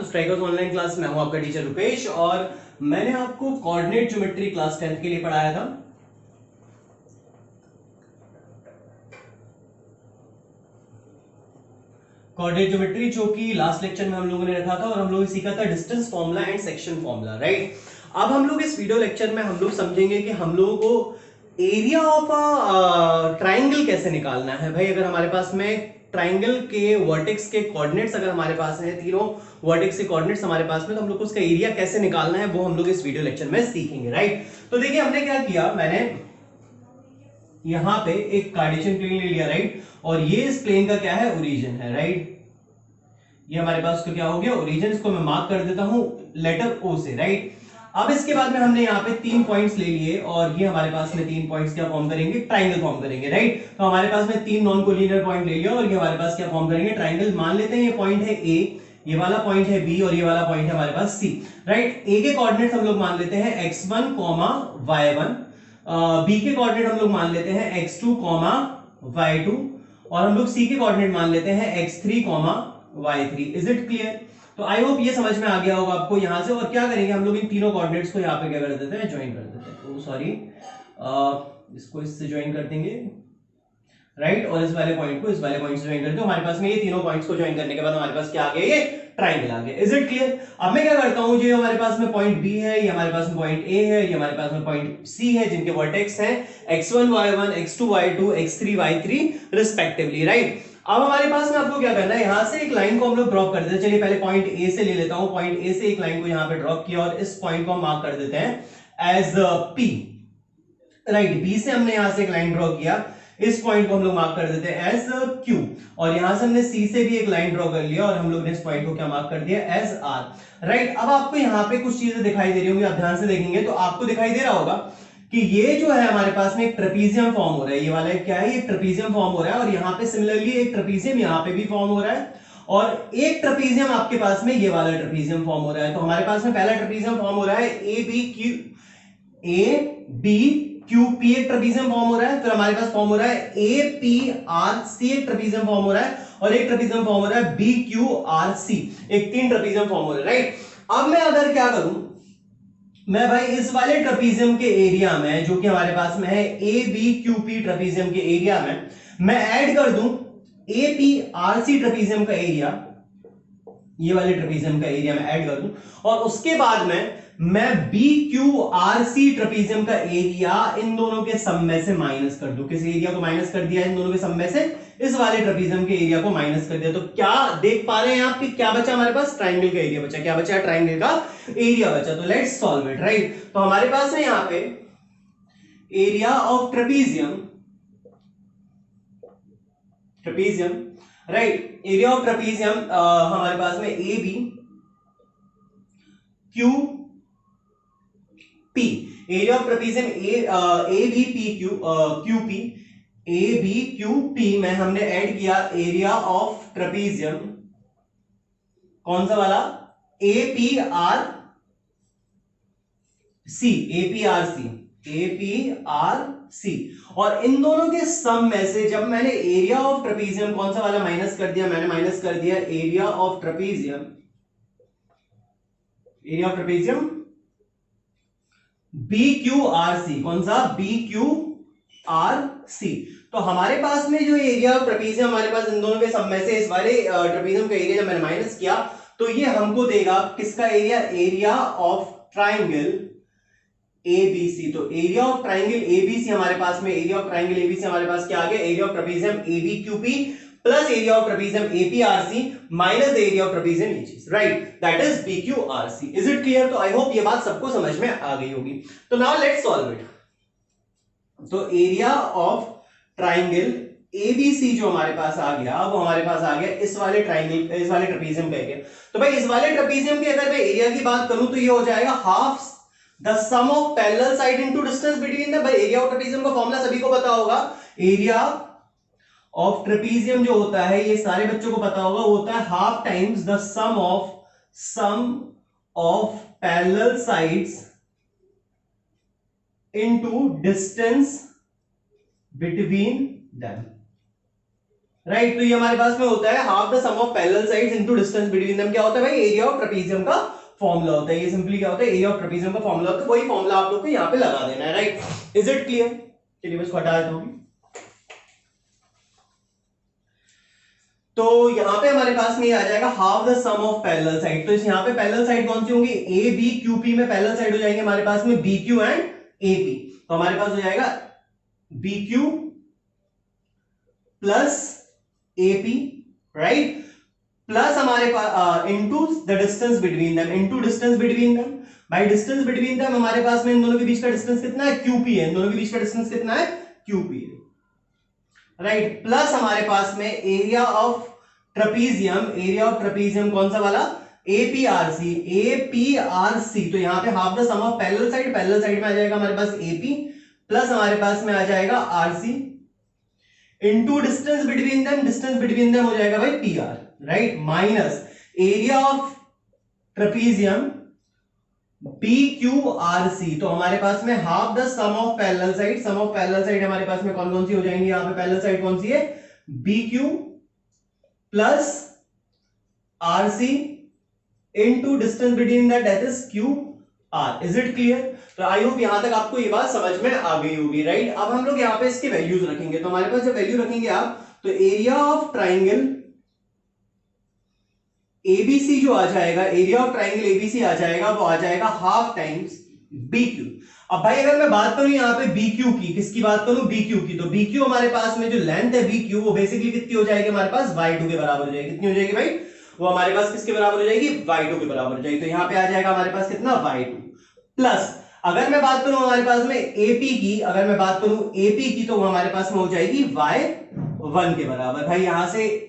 Strikers online class. मैं हूं आपका टीचर रुपेश और मैंने आपको कोऑर्डिनेट ज्योमेट्री क्लास 10th के लिए पढ़ाया था। कोऑर्डिनेट ज्योमेट्री जो कि लास्ट लेक्चर में हम लोगों ने रखा था और हम लोगों ने सीखा था distance formula and section formula, right. अब हम लोग इस वीडियो लेक्चर में हम लोग समझेंगे कि हम लोगों को एरिया ऑफ अ ट्राइंगल कैसे निकालना है। भाई अगर हमारे पास में ट्राइंगल के वर्टेक्स के कोऑर्डिनेट्स अगर हमारे पास हैं, तीनों वर्टेक्स के कोऑर्डिनेट्स हमारे पास में, तो हम लोग को उसका एरिया कैसे निकालना है वो हम लोग इस वीडियो लेक्चर में सीखेंगे, राइट। तो देखिए हमने क्या किया, मैंने यहां पे एक कार्टेशियन प्लेन ले लिया, राइट, और ये इस प्लेन का क्या है, ओरिजिन है, राइट। ये हमारे पास तो क्या हो गया, ओरिजिन। इसको मैं मार्क कर देता हूं लेटर ओ से, राइट। अब इसके बाद में हमने यहाँ पे 3 पॉइंट्स ले लिए और ये हमारे पास में 3 पॉइंट्स क्या फॉर्म करेंगे, ट्राइंगल फॉर्म करेंगे, राइट। तो हमारे पास में 3 नॉन कोलिनियर पॉइंट ले लिया और ये हमारे पास क्या फॉर्म करेंगे, ट्राइंगल। मान लेते हैं ये पॉइंट है ए, ये वाला पॉइंट है बी और ये वाला पॉइंट है हमारे पास सी, राइट। ए के कोऑर्डिनेट्स हम लोग मान लेते हैं x1, y1। बी के कोऑर्डिनेट हम लोग मान लेते हैं x2, y2 और हम लोग सी के कोऑर्डिनेट मान लेते हैं x3, y3। Is it clear? तो आई होप ये समझ में आ गया होगा आपको यहां से। और क्या करेंगे हम लोग, इन तीनों कोऑर्डिनेट्स को यहाँ पे क्या कर देते हैं, ज्वाइन कर देते हैं। ओ सॉरी, इसको इससे ज्वाइन कर देंगे, राइट, और इस वाले पॉइंट को इस वाले पॉइंट से ज्वाइन करते हैं। हमारे पास में ये तीनों पॉइंट्स को ज्वाइन करने के बाद हमारे पास क्या आ गया, ये ट्राइंगल आ गया। Is it clear? अब मैं क्या करता हूं, जो हमारे पास में पॉइंट बी है, ये हमारे पास में पॉइंट ए है, ये हमारे पास में पॉइंट सी है, जिनके वर्टेक्स हैं x1 y1, x2 y2, x3 y3 respectively, right. अब हमारे पास में आपको क्या करना है, यहां से एक लाइन को हम लोग ड्रॉप कर देते हैं। चलिए पहले पॉइंट ए से ले लेता हूं। पॉइंट ए से एक लाइन को यहां पे ड्रॉप किया और इस पॉइंट को हम मार्क कर देते हैं एज पी, राइट। बी से हमने यहां से एक लाइन ड्रॉ किया, इस पॉइंट को हम लोग मार्क कर देते हैं एज क्यू, और यहां से हमने सी से भी एक लाइन ड्रॉ कर लिया और हम लोग ने इस पॉइंट को क्या मार्क कर दिया, एज आर, राइट। अब आपको यहां पे कुछ चीजें दिखाई दे रही होंगी, आप ध्यान से देखेंगे तो आपको दिखाई दे रहा होगा कि ये जो है हमारे पास में एक ट्रेपीजियम फॉर्म हो रहा है। ये वाला क्या है, ये ट्रेपीजियम फॉर्म हो रहा है और यहाँ पे सिमिलरली एक ट्रेपीजियम यहाँ पे भी फॉर्म हो रहा है और एक ट्रेपीजियम आपके पास में ये वाला ट्रेपीजियम फॉर्म हो रहा है। तो हमारे पास में पहला ट्रेपीजियम फॉर्म हो रहा है ए बी क्यू पी, एक ट्रेपीजियम फॉर्म हो रहा है। फिर हमारे पास फॉर्म हो रहा है ए पी आर सी, एक ट्रेपीजियम फॉर्म हो रहा है, और एक ट्रेपीजियम फॉर्म हो रहा है बी क्यू आर सी, एक 3 ट्रेपीजियम फॉर्म हो रहा है, राइट। अब मैं अगर क्या करूं, मैं भाई इस वाले ट्रेपीजियम के एरिया में जो कि हमारे पास में है A B Q P trapezium के एरिया में मैं ऐड कर दूं A P R C trapezium का एरिया, ये वाले ट्रेपीजियम का एरिया में ऐड कर दूं, और उसके बाद में मैं B Q R C trapezium का एरिया इन दोनों के सम में से माइनस कर दूं। किस एरिया को माइनस कर दिया, इन दोनों के सम में से इस वाले ट्रेपीजियम के एरिया को माइनस कर दिया। तो क्या देख पा रहे हैं आप कि क्या बचा हमारे पास, ट्राइंगल का एरिया बचा। क्या बचा, ट्राइंगल का एरिया बचा। तो लेट्स सॉल्व इट, राइट। तो हमारे पास है यहां पे area of trapezium, right, area of trapezium हमारे पास में A B Q P, area of trapezium A B P Q P, A B Q P में हमने ऐड किया एरिया ऑफ ट्रेपीजियम, कौन सा वाला, A P R C, A P R C, A P R C. और इन दोनों के सम में से जब मैंने एरिया ऑफ ट्रेपीजियम कौन सा वाला माइनस कर दिया, मैंने माइनस कर दिया area of trapezium, area of trapezium B Q R C, कौन सा, बी क्यू आर सी। तो हमारे पास में जो एरिया ऑफ ट्रेपीजियम हमारे पास इन दोनों के सम में से इस वाले ट्रेपीजियम का एरिया जब मैंने माइनस किया तो ये हमको देगा किसका area, area of triangle ABC. तो एरिया ऑफ ट्राइंगल एबीसी हमारे पास में, एरिया ऑफ ट्राइंगल एबीसी हमारे पास क्या आ गया, area of trapezium ABQP plus area of trapezium APRC minus the area of trapezium EG, right, that is BQRC. Is it clear? तो I hope ये बात सबको समझ में आ गई होगी। तो नाउ लेट्स सॉल्व इट। तो एरिया ऑफ ट्राइंगल एबीसी जो हमारे पास आ गया, वो हमारे पास आ गया इस वाले ट्राइंगल, इस वाले ट्रेपीजियम का एरिया। तो भाई इस वाले ट्रेपीजियम की अगर मैं एरिया की बात करूं तो ये हो जाएगा half the sum of parallel side into distance between the, भाई एरिया ऑफ ट्रेपीजियम का फॉर्मूला सभी को पता होगा। एरिया ऑफ ट्रेपीजियम जो होता है, ये सारे बच्चों को पता होगा, वो होता है half times the sum of parallel sides into distance between them, right. तो ये हमारे पास में होता है half the sum of parallel sides into distance between them. क्या होता है भाई? एरिया ऑफ ट्रेपेजियम का फॉर्मूला होता है। ये सिंपली क्या होता है? एरिया ऑफ ट्रेपेजियम का फॉर्मूला होता है। वही फॉर्मूला आप लोग को यहाँ पे लगा देना है, राइट। Is it clear? चलिए बस हटा देता हूं। तो यहां पे हमारे पास में ये आ जाएगा half the sum of parallel side. तो इस यहां पे पैरेलल साइड कौन सी होंगी? ए बी क्यू पी में पैरेलल साइड हो जाएंगे हमारे पास में B Q and A P. तो हमारे पास हो जाएगा B Q plus A P, right, plus हमारे पास into the distance between them, into distance between them. भाई डिस्टेंस बिटवीन देम हमारे पास में इन दोनों के बीच का डिस्टेंस कितना है? क्यूपी है। इन दोनों के बीच का डिस्टेंस कितना है? क्यूपी है, राइट। प्लस हमारे पास में area of trapezium, area of trapezium कौन सा वाला? APRC, APRC. तो यहां पे half the sum of parallel side, parallel side में आ जाएगा हमारे पास एपी, प्लस हमारे पास में आ जाएगा RC, into distance between them, distance between them हो जाएगा भाई PR, right, minus area of trapezium B Q R C. तो हमारे पास में half the sum of parallel side, sum of parallel side हमारे पास में कौन कौन सी हो जाएंगी? यहां पे पैरेलल साइड कौन सी है? B Q plus R C into distance between that, that is Q R. Is it clear? तो आई होप यहां तक आपको ये बात समझ में आ गई होगी, राइट। अब हम लोग यहां पे इसके वैल्यूज रखेंगे। तो हमारे पास जब वैल्यू रखेंगे आप, तो एरिया ऑफ ट्राइंगल एबीसी जो आ जाएगा, एरिया ऑफ ट्राइंगल एबीसी आ जाएगा, वो आ जाएगा हाफ टाइम्स बी क्यू। अब भाई अगर मैं बात करूं यहाँ पे बी क्यू की, किसकी बात करूं? बी क्यू की। तो बी क्यू हमारे पास में जो लेंथ है बी क्यू, वो बेसिकली कितनी हो जाएगी हमारे पास? y2 के बराबर हो जाएगी। कितनी हो जाएगी भाई? वो हमारे पास किसके बराबर हो जाएगी? y2 के बराबर हो जाएगी। तो यहाँ पे आ जाएगा हमारे पास कितना? y2 प्लस, अगर मैं बात करूं हमारे पास में एपी की, अगर मैं बात करूं एपी की, तो वो हमारे पास में हो जाएगी y1 के बराबर। भाई यहां से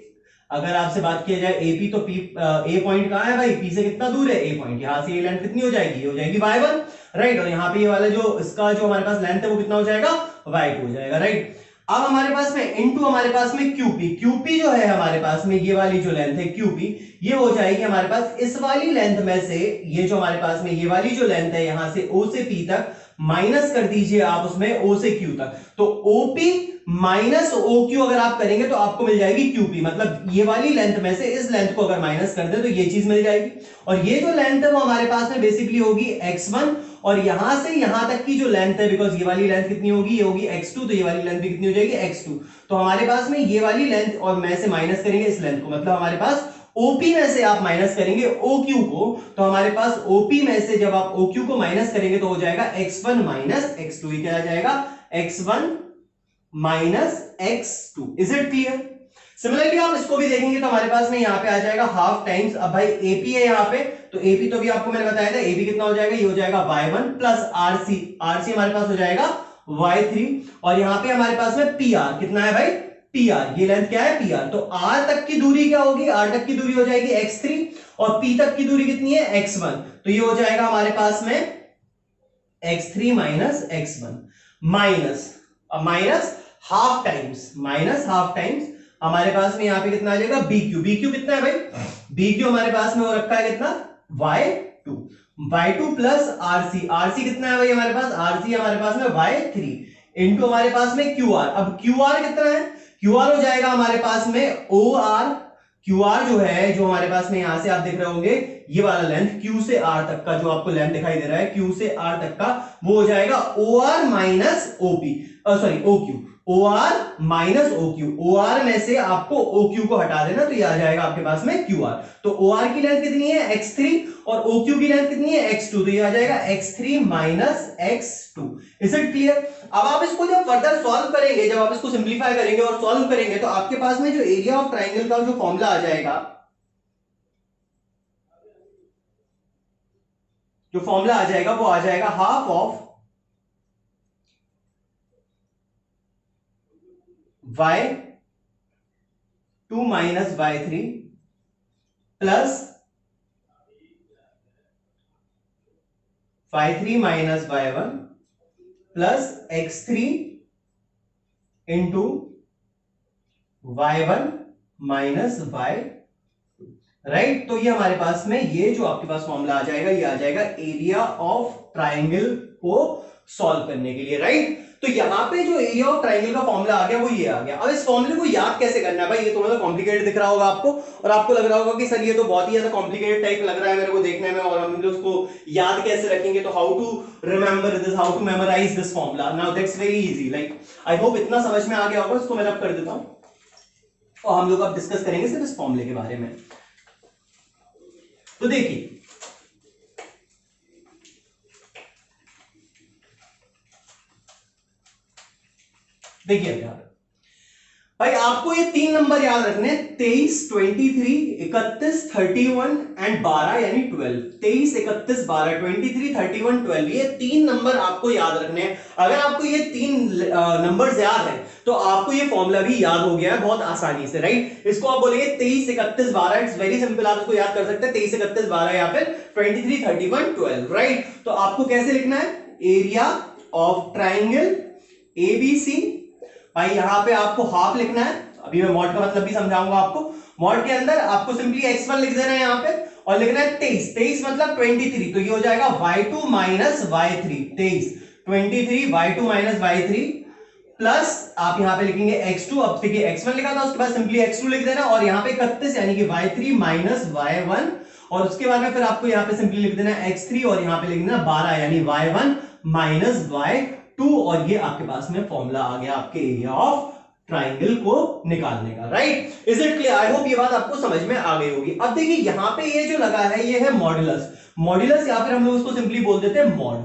अगर आपसे बात किया जाए एपी, तो पी ए पॉइंट कहां है भाई? पी से कितना दूर है? ए पॉइंट। यहां से ये लेंथ कितनी हो जाएगी? ये हो जाएगी y1, राइट। और यहाँ पे ये वाला जो इसका जो हमारे पास लेंथ है वो कितना हो जाएगा? y2 हो जाएगा, राइट। अब हमारे पास में इनटू हमारे पास में क्यूपी, क्यूपी जो है हमारे पास में ये वाली जो लेंथ है क्यूपी, ये हो जाएगी हमारे पास इस वाली लेंथ में से, ये जो हमारे पास में ये वाली जो लेंथ है यहां से ओ से पी तक माइनस कर दीजिए आप उसमें ओ से क्यू तक। तो ओपी माइनस ओ क्यू अगर आप करेंगे तो आपको मिल जाएगी क्यूपी। मतलब ये वाली लेंथ में से इस लेंथ को अगर माइनस कर दे तो ये चीज मिल जाएगी। और ये जो लेंथ है वो हमारे पास में बेसिकली होगी x1, और यहां से यहां तक की जो लेंथ है, बिकॉज ये वाली लेंथ कितनी होगी? ये होगी x2, तो ये वाली लेंथ भी कितनी हो जाएगी? x2। तो हमारे पास में ये वाली लेंथ और में से माइनस करेंगे इस लेंथ को, मतलब हमारे पास OP में से आप माइनस करेंगे OQ को, तो हमारे पास OP में से जब आप OQ को माइनस करेंगे तो हो जाएगा x1 माइनस x2। ये क्या आ जाएगा? x1 minus x2। Is it clear? Similarly आप इसको भी देखेंगे तो हमारे पास में यहाँ पे आ जाएगा हाफ टाइम्स, अब भाई AP है यहाँ पे, तो AP तो भी आपको मैंने बताया था, AP कितना हो जाएगा? ये हो जाएगा y1 प्लस RC, RC हमारे पास हो जाएगा y3, और यहाँ पे हमारे पास में PR कितना है भाई? PR, ये लेंथ क्या है? PR। तो R तक की दूरी क्या होगी? R तक की दूरी हो जाएगी x3, और P तक की दूरी कितनी है? x1। तो ये हो जाएगा हमारे पास में x3 minus x1 minus half times, minus half times हमारे पास में यहाँ पे कितना आ जाएगा? BQ, BQ कितना है भाई? BQ हमारे पास में हो रखा है कितना? y2 प्लस RC, RC कितना है भाई हमारे पास? RC हमारे पास में y3 इनटू हमारे पास में QR। अब QR कितना है? QR हो जाएगा हमारे पास में OR, QR जो है, जो हमारे पास में यहां से आप देख रहे होंगे ये वाला लेंथ Q से R तक का, जो आपको लेंथ दिखाई दे रहा है Q से R तक का, वो हो जाएगा OR minus OP, sorry OQ, OR minus OQ। OR में से आपको OQ को हटा देना तो ये आ जाएगा आपके पास में QR। तो OR की लेंथ कितनी है? x3, और OQ की लेंथ कितनी है? x2, तो ये आ जाएगा x3 minus x2। Is it clear? अब आप इसको जब फर्दर सॉल्व करेंगे, जब आप इसको सिंप्लीफाई करेंगे और सॉल्व करेंगे, तो आपके पास में जो एरिया ऑफ ट्राइंगल का जो फॉर्मूला आ जाएगा, जो फॉर्मूला आ जाएगा वो आ जाएगा half of y2 minus y3 plus y3 minus y1 plus x3 into y1 minus y2, right. तो ये हमारे पास में ये जो आपके पास फॉर्मूला आ जाएगा, ये आ जाएगा एरिया ऑफ ट्राइंगल को सॉल्व करने के लिए, राइट। तो यहाँ पे जो एरिया ऑफ ट्राइंगल का फॉर्मूला आ गया वो ये आ गया। अब इस फॉर्मूले को याद कैसे करना है भाई, ये तो मतलब कॉम्प्लिकेटेड दिख रहा होगा आपको, और आपको लग रहा होगा कि सर ये तो बहुत ही ज्यादा कॉम्प्लिकेटेड टाइप लग रहा है मेरे को देखने में, और हम लोग उसको याद कैसे रखेंगे, तो how to remember this, how to memorize this formula. Now that's very easy, like I hope इतना समझ में आ गया होगा। इसको मैं रब कर देता हूं और हम लोग अब डिस्कस करेंगे सिर्फ इस फॉर्मूले के बारे में। तो देखिए यार भाई, आपको ये 3 नंबर याद रखने, 23, 23, 31, 31 एंड 12 यानी 12। 23, 31, 12, 23, 31, 12, ये 3 नंबर आपको याद रखने हैं। अगर आपको ये 3 नंबर्स याद है तो आपको ये फॉर्मूला भी याद हो गया है बहुत आसानी से, राइट। इसको आप बोलेंगे 23, 31, 12, इट्स वेरी सिंपल, आप इसको याद कर सकते हैं 23, 31, 12 या फिर 23, 31, 12, राइट। तो आपको कैसे लिखना है, एरिया ऑफ ट्राइंगल एबीसी, भाई यहां पे आपको हाफ लिखना है। अभी मैं मॉड का मतलब भी समझाऊंगा आपको। मॉड के अंदर आपको सिंपली x1 लिख देना है यहां पे, और लिखना है 23, 23 मतलब 23, तो ये हो जाएगा y2 minus y3, 23, 23, y2 minus y3 plus आप यहां पे लिखेंगे x2। अब देखिए x1 लिखा था, उसके बाद सिंपली x2 लिख देना, और यहां पे 31 यानी कि y3 माइनस y1, और उसके बाद में फिर आपको यहां पे सिंपली लिख देना x3, और यहां पे लिख देना 12 यानी y1 माइनस y2, और ये आपके पास में फॉर्मूला आ गया आपके एरिया ऑफ ट्राइंगल को निकालने का, right. Is it clear? I hope ये बात आपको समझ में आ गई होगी। अब देखिए यहां पे ये जो लगा है ये है मॉड्यूलस। मॉड्यूलस या फिर हम लोग उसको सिंपली बोल देते हैं मॉड,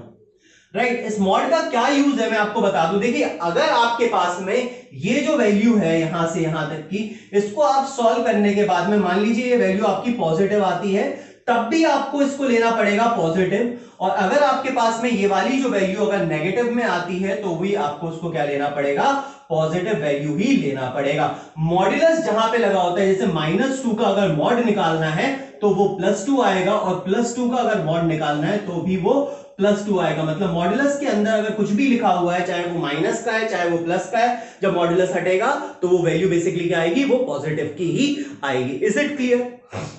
राइट। इस मॉड का क्या यूज है मैं आपको बता दूं। देखिए अगर आपके पास में ये जो वैल्यू है यहां से यहां तक की, इसको आप सॉल्व करने के बाद में मान लीजिए ये वैल्यू आपकी पॉजिटिव आती है, तब भी आपको इसको लेना पड़ेगा पॉजिटिव, और अगर आपके पास में ये वाली जो वैल्यू अगर नेगेटिव में आती है तो भी आपको उसको क्या लेना पड़ेगा, पॉजिटिव वैल्यू ही लेना पड़ेगा। मॉड्यूलस जहां पे लगा होता है, जैसे -2 का अगर मॉड निकालना है तो वो +2 आएगा, और +2 का अगर मॉड निकालना है तो भी वो +2 आएगा। मतलब मॉड्यूलस के अंदर अगर कुछ भी लिखा हुआ है, चाहे वो माइनस का है चाहे वो प्लस का है, जब मॉड्यूलस हटेगा तो वो वैल्यू बेसिकली क्या आएगी, वो पॉजिटिव की ही आएगी। Is it clear?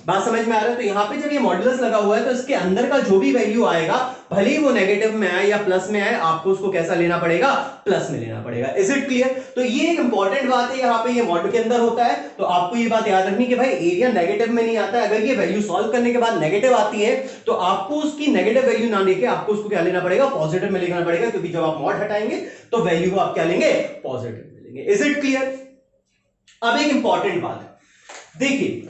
बात समझ में आ रहा है? तो यहां पे जब ये मॉड्यूलस लगा हुआ है तो इसके अंदर का जो भी वैल्यू आएगा, भले ही वो नेगेटिव में आए या प्लस में आए, आपको उसको कैसा लेना पड़ेगा, प्लस में लेना पड़ेगा। Is it clear? तो ये एक इंपॉर्टेंट बात है, यहाँ पे ये मॉड के अंदर होता है, तो आपको ये बात याद रखनी कि भाई एरिया नेगेटिव में नहीं आता है। अगर ये वैल्यू सॉल्व करने के बाद नेगेटिव आती है तो आपको उसकी नेगेटिव वैल्यू ना लेके आपको उसको क्या लेना पड़ेगा, पॉजिटिव में लेना पड़ेगा, क्योंकि जब आप मॉड हटाएंगे तो वैल्यू को आप क्या लेंगे, पॉजिटिव में लेंगे। Is it clear? अब एक इंपॉर्टेंट बात है, देखिए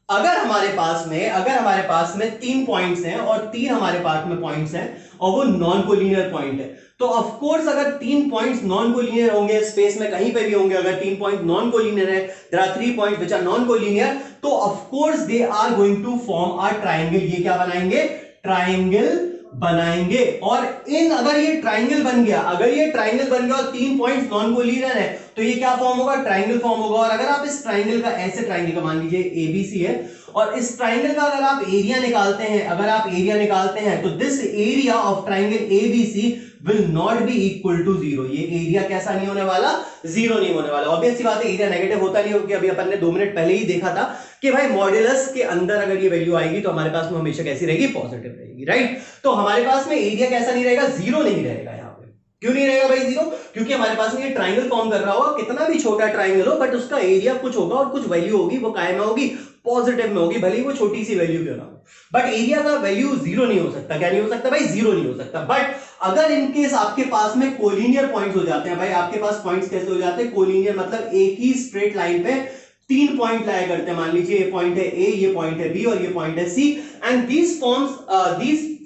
अगर हमारे पास में 3 पॉइंट्स हैं और 3 हमारे पास में पॉइंट्स हैं और वो नॉन कोलिनियर पॉइंट है, तो ऑफ कोर्स अगर 3 पॉइंट्स नॉन कोलिनियर होंगे, स्पेस में कहीं पे भी होंगे, अगर 3 पॉइंट नॉन कोलिनियर है, there are 3 points which are non collinear, तो of course they are going to form a triangle. ये क्या बनाएंगे, ट्रायंगल बनाएंगे। और अगर ये ट्रायंगल बन गया, और 3 पॉइंट्स नॉन कोलिनियर है, तो ये क्या फॉर्म होगा, ट्रायंगल फॉर्म होगा। और अगर आप इस ट्रायंगल का, ऐसे ट्रायंगल का मान लीजिए एबीसी है, और इस ट्रायंगल का अगर आप एरिया निकालते हैं, तो this area of triangle ABC will not be equal to 0। ये एरिया कैसा नहीं होने वाला, 0 नहीं होने वाला। ऑब्वियस सी बात है, एरिया नेगेटिव होता नहीं, क्योंकि अभी अपन ने 2 मिनट पहले ही देखा था कि भाई मॉड्यूलस के अंदर अगर ये वैल्यू आएगी तो हमारे पास में हमेशा कैसी रहेगी, पॉजिटिव रहेगी, राइट। तो हमारे पास में एरिया कैसा नहीं रहेगा, 0 नहीं रहेगा। यहाँ पे क्यों नहीं रहेगा भाई 0? क्योंकि हमारे पास में ये ट्रायंगल फॉर्म कर रहा होगा, कितना भी छोटा ट्रायंगल हो, बट उसका एरिया कुछ होगा और कुछ वैल्यू होगी, वो कायम होगी, पॉजिटिव में होगी, भले ही वो छोटी सी वैल्यू क्यों ना हो। बट एरिया का वैल्यू 0 नहीं हो सकता। क्या नहीं हो सकता भाई, 0 नहीं हो सकता। बट अगर इनकेस आपके पास में कोलिनियर पॉइंट्स हो जाते हैं, भाई आपके पास पॉइंट्स कैसे हो जाते हैं, कोलिनियर मतलब एक ही स्ट्रेट लाइन पे 3 पॉइंट लाया करते हैं। मान लीजिए ये पॉइंट है ए, ये पॉइंट है बी और ये पॉइंट है C, and these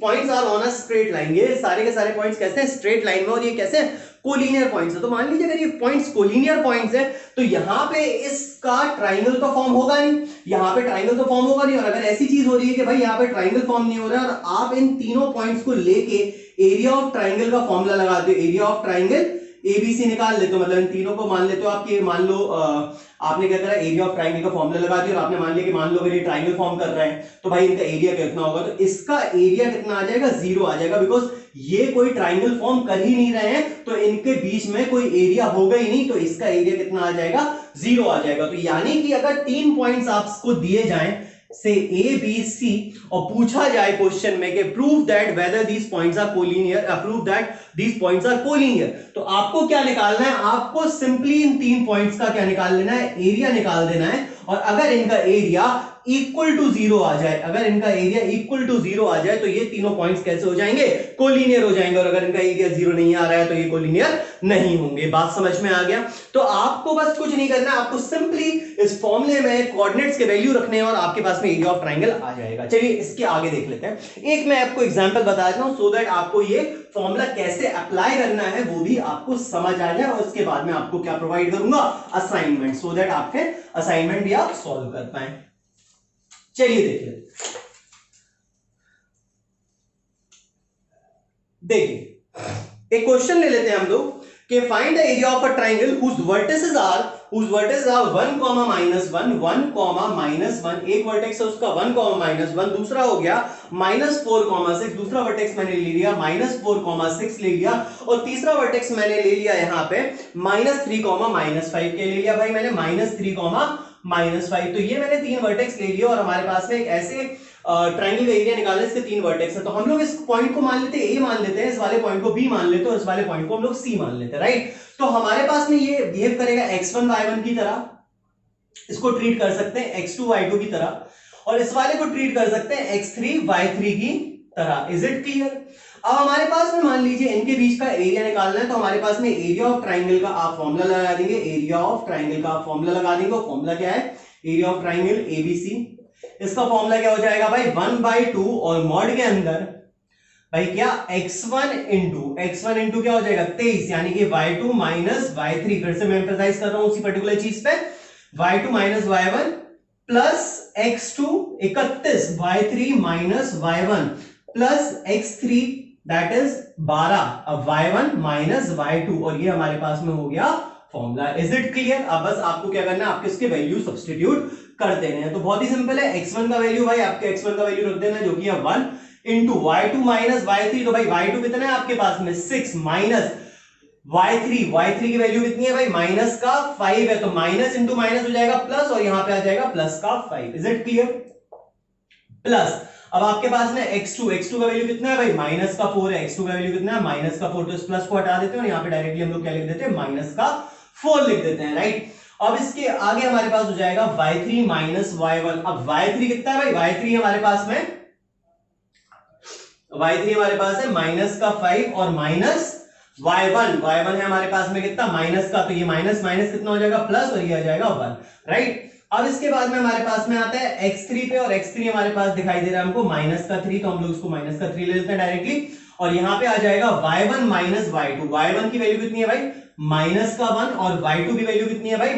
points are on a straight line. ये सारे के सारे पॉइंट्स कैसे हैं, स्ट्रेट लाइन में, और ये कैसे कोलिनियर पॉइंट्स है। तो मान लीजिए अगर ये पॉइंट्स कोलिनियर पॉइंट्स है, तो यहां पे इसका ट्रायंगल तो फॉर्म होगा नहीं, यहां पे ट्रायंगल तो फॉर्म होगा नहीं। और अगर ऐसी चीज हो रही है कि भाई यहां पे ट्रायंगल फॉर्म नहीं हो रहा है, और आप इन तीनों पॉइंट्स को लेके एरिया ऑफ ट्रायंगल का फॉर्मूला लगाते हो, एरिया ऑफ ट्रायंगल एबीसी निकाल लेते हो, मतलब इन तीनों को मान लेते हो आपके, मान लो आपने क्या करा, एरिया ऑफ ट्रायंगल का फॉर्मूला लगा दिया, और आपने मान लिया कि मान लो अगर ये ट्रायंगल फॉर्म कर रहा है तो भाई इनका एरिया कितना होगा, तो इसका एरिया कितना आ जाएगा, 0 आ जाएगा, बिकॉज ये कोई ट्रायंगल फॉर्म कर ही नहीं रहे हैं, तो इनके बीच में कोई एरिया होगा ही नहीं, तो इसका एरिया कितना आ जाएगा, 0 आ जाएगा। तो यानी कि अगर 3 पॉइंट्स आपको दिए जाएं, से ए बी सी और पूछा जाए क्वेश्चन में कि prove that whether these points are collinear, prove that these points are collinear, तो आपको क्या निकालना है, आपको सिंपली इन 3 पॉइंट्स का क्या निकाल लेना है, एरिया निकाल देना है। और अगर इनका एरिया इक्वल टू 0 आ जाए, अगर इनका एरिया इक्वल टू 0 आ जाए तो ये तीनों पॉइंट्स कैसे हो जाएंगे, कोलिनियर हो जाएंगे। और अगर इनका एरिया 0 नहीं आ रहा है तो ये कोलिनियर नहीं होंगे। बात समझ में आ गया? तो आपको बस कुछ नहीं करना, आपको सिंपली इस फॉर्मूले में कोऑर्डिनेट्स के वैल्यू रखने हैं और आपके पास में एरिया ऑफ ट्रायंगल आ जाएगा। चलिए इसके आगे देख लेते हैं। एक मैं आपको एग्जांपल बता देता हूं सो दैट आपको ये फॉर्मूला कैसे अप्लाई करना है वो भी आपको समझ आ जाए। और उसके बाद में आपको क्या प्रोवाइड करूंगा, असाइनमेंट, सो दैट आपके असाइनमेंट भी आप सॉल्व कर पाए। चलिए देख लेते, देखिए एक क्वेश्चन ले लेते हैं हम लोग कि find the area of a triangle whose vertices are 1, 1, -1, एक वर्टेक्स है उसका 1, -1, दूसरा हो गया -4, 6, दूसरा वर्टेक्स मैंने ले लिया -4, 6 ले लिया, और तीसरा वर्टेक्स मैंने ले लिया यहां पे -3, -5 के ले लिया भाई मैंने -3, -5। तो ये मैंने 3 वर्टेक्स ले लिए और हमारे पास में एक ऐसे ट्रायंगल का एरिया निकालना है, इसके 3 वर्टेक्स है। तो हम लोग इस पॉइंट को मान लेते हैं ए मान लेते हैं, इस वाले पॉइंट को बी मान लेते हैं और इस वाले पॉइंट को हम लोग सी मान लेते हैं, राइट। तो हमारे पास में ये बिहेव करेगा x1 y1 की तरह, इसको ट्रीट कर सकते हैं x2 y2 की तरह, और इस वाले को ट्रीट कर सकते हैं x3 y3 की तरह। Is it clear? अब हमारे पास में मान लीजिए इनके बीच का एरिया निकालना है, तो हमारे पास में एरिया ऑफ ट्राइंगल का आप फॉर्मूला लगा देंगे, एरिया ऑफ ट्राइंगल का आप फॉर्मूला लगा देंगे। फॉर्मूला क्या है, एरिया ऑफ ट्राइंगल एबीसी, इसका फॉर्मूला क्या हो जाएगा भाई 1/2 और मॉड के अंदर भाई क्या x1 इंटू क्या हो जाएगा 23, यानी कि y2 माइनस y3, फिर से मैं एम्फसाइज कर रहा हूं उसी पर्टिकुलर चीज पे, y2 minus y1 plus x2 31, y3 minus y1 plus x3 that is 12, अब y1 माइनस y2, और ये हमारे पास में हो गया फॉर्मूला। Is it clear? अब बस आपको क्या करना है, आपके इसके वैल्यू सब्स्टिट्यूट कर देने हैं। तो बहुत ही सिंपल है, x1 का वैल्यू भाई आपके x1 का वैल्यू रख देना जो कि है 1 इंटू y2 माइनस y3, तो भाई y2 कितना है आपके पास में 6 माइनस y3 की वैल्यू कितनी है भाई माइनस का 5 है, तो माइनस इंटू माइनस हो जाएगा प्लस, और यहां पे आ जाएगा प्लस का 5। Is it clear? प्लस अब आपके पास में x2 का वैल्यू कितना है भाई माइनस का 4 है, x2 का वैल्यू कितना है माइनस का 4, तो इस प्लस को हटा देते हैं और यहां पे डायरेक्टली हम लोग क्या लिख देते हैं माइनस का 4 लिख देते हैं, राइट। अब इसके आगे हमारे पास हो जाएगा y3 माइनस y1। अब y3 कितना है भाई, y3 हमारे पास है माइनस का 5 और माइनस y1 है हमारे पास में कितना माइनस का, तो ये माइनस माइनस कितना हो जाएगा प्लस, और ये आ जाएगा 1, राइट। अब इसके बाद में हमारे पास में आता है x3 पे, और x3 हमारे पास दिखाई दे रहा है हमको माइनस का 3, तो हम लोग इसको माइनस का 3 ले लेते हैं डायरेक्टली, और यहां पे आ जाएगा y1 माइनस y2। y1 की वैल्यू कितनी है भाई माइनस का 1, और y2 की वैल्यू कितनी है भाई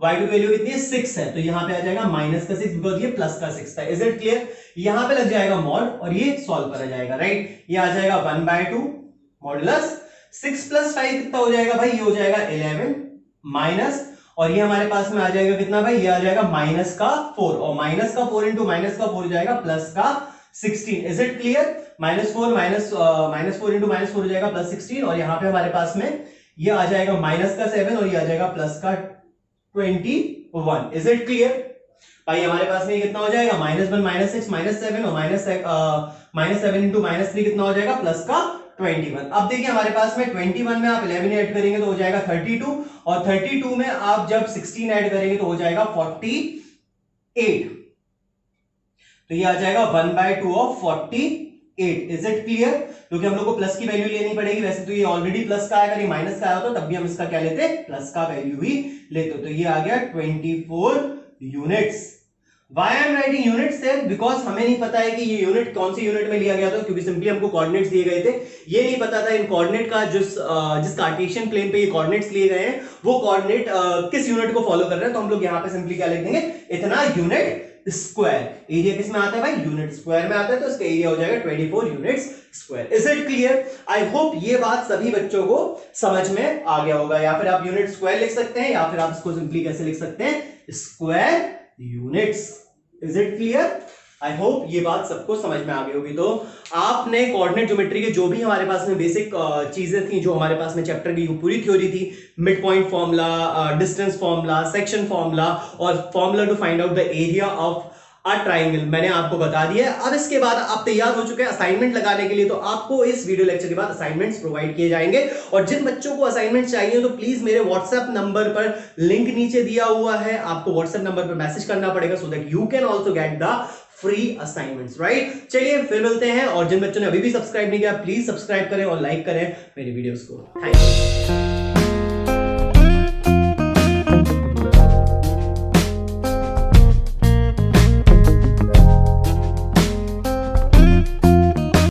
y2 की वैल्यू कितनी है 6 है, तो यहां पे आ जाएगा माइनस का 6 बिकॉज ये प्लस का 6 था। Is it clear? यहां पे लग जाएगा मॉड और ये सॉल्व करा जाएगा, राइट। ये आ जाएगा 1/2 मॉडुलस 6 प्लस 5 कितना हो जाएगा भाई, ये हो जाएगा 11 माइनस, और ये हमारे पास में आ जाएगा कितना भाई, ये आ जाएगा माइनस का 4, और माइनस का 4 इंटू माइनस का 4 हो जाएगा प्लस का 16। Is it clear? -4 into minus 4 हो जाएगा प्लस 16, और यहां पे हमारे पास में ये आ जाएगा माइनस का 7 और ये आ जाएगा प्लस का 21। इज इट क्लियर भाई? हमारे पास में ये कितना हो जाएगा -1 -6 -7 और -7 इंटू -3 कितना हो जाएगा प्लस का 21। अब देखिए हमारे पास में 21 में आप 11 ऐड करेंगे तो हो जाएगा 32, और 32 में आप जब 16 ऐड करेंगे तो हो जाएगा 48, तो ये आ जाएगा 1/2 ऑफ 48। Is it clear? क्योंकि हम लोग को प्लस की वैल्यू लेनी पड़ेगी, वैसे तो ये ऑलरेडी प्लस का है, अगर ये माइनस का आया होता तब भी हम इसका क्या लेते, प्लस का वैल्यू ही लेते। तो ये आ गया 24 units. Why I am writing units there? Because हमें नहीं पता है कि ये यूनिट कौन सी यूनिट में लिया गया था, क्योंकि सिंपली हमको कोऑर्डिनेट्स दिए गए थे, ये नहीं पता था इन कोऑर्डिनेट का जिस कार्टेशियन प्लेन पे ये कोऑर्डिनेट्स लिए गए हैं वो कोऑर्डिनेट किस यूनिट को फॉलो कर रहे हैं। तो हम लोग यहाँ पे सिंपली क्या लिख देंगे, इतना यूनिट स्क्वायर। एरिया किस में आता है भाई, यूनिट स्क्वायर में आता है, तो इसका एरिया हो जाएगा 24 units square. Is it clear? I hope ये बात सभी बच्चों को समझ में आ गया होगा। या फिर आप यूनिट स्क्वायर लिख सकते हैं, या फिर आप इसको सिंपली कैसे लिख सकते हैं, square units. Is it clear? I hope ये बात सबको समझ में आ गई होगी। तो आपने कोऑर्डिनेट ज्योमेट्री के जो भी हमारे पास में बेसिक चीजें थी, जो हमारे पास में चैप्टर की पूरी थ्योरी थी, mid point formula, distance formula, section formula और formula to find out the area of triangle मैंने आपको बता दिया है। अब इसके बाद आप तैयार हो चुके हैं असाइनमेंट लगाने के लिए, तो आपको इस वीडियो लेक्चर के बाद असाइनमेंट्स प्रोवाइड किए जाएंगे। और जिन बच्चों को असाइनमेंट चाहिए तो प्लीज मेरे व्हाट्सएप नंबर पर लिंक नीचे दिया हुआ है, आपको व्हाट्सएप नंबर पर मैसेज करना पड़ेगा so that you can also get the free assignments, right. चलिए फिर मिलते हैं, और जिन बच्चों ने अभी भी सब्सक्राइब नहीं किया प्लीज सब्सक्राइब करें और लाइक करें मेरी वीडियोस को। Thank you.